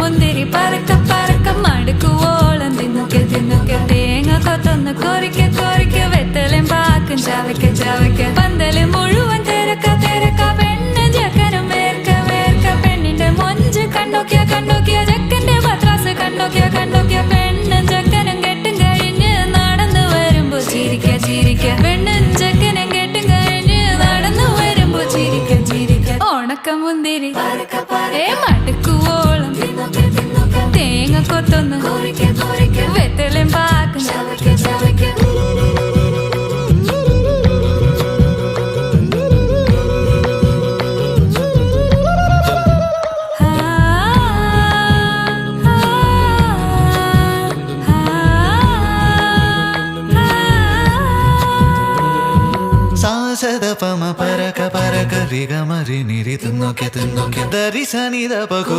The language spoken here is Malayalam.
മുന്തിരി പറക്ക പറക്ക മടുക്കുവോളം തിന്നുക്കെ തിന്നുക്കെ തേങ്ങ കൊത്തൊന്ന് കൊറിക്ക കൊറിക്ക വെത്തലും പാക്കും ചവയ്ക്ക ചവയ്ക്ക പന്തല് മുഴുവൻ തിരക്ക തിരക്ക പെണ്ണ് ജക്കനും വേർക്ക വേർക്ക പെണ്ണിന്റെ മൊഞ്ച് കണ്ടോക്കിയ കണ്ടോക്കിയ ജക്കന്റെ പത്രാസ് കണ്ടോക്കിയ കണ്ടോക്കിയ പെണ്ണും ജക്കനും കെട്ടും കഴിഞ്ഞ് നടന്നു വരുമ്പോ ചിരിക്ക ചിരിക്ക പെണ്ണും ജക്കനും കെട്ടും കഴിഞ്ഞ് നടന്നു വരുമ്പോ ചിരിക്ക ചിരിക്ക ഉണക്ക മുന്തിരി മടുക്കുവോളം തേങ്ങ കൊത്തൊന്ന് വെത്തലും പാക്കും സാസദപമ പരക പരക രിഗമരി നിരി തിന്നൊക്കെ തിന്നൊക്കെ ദരി സനിദ പകു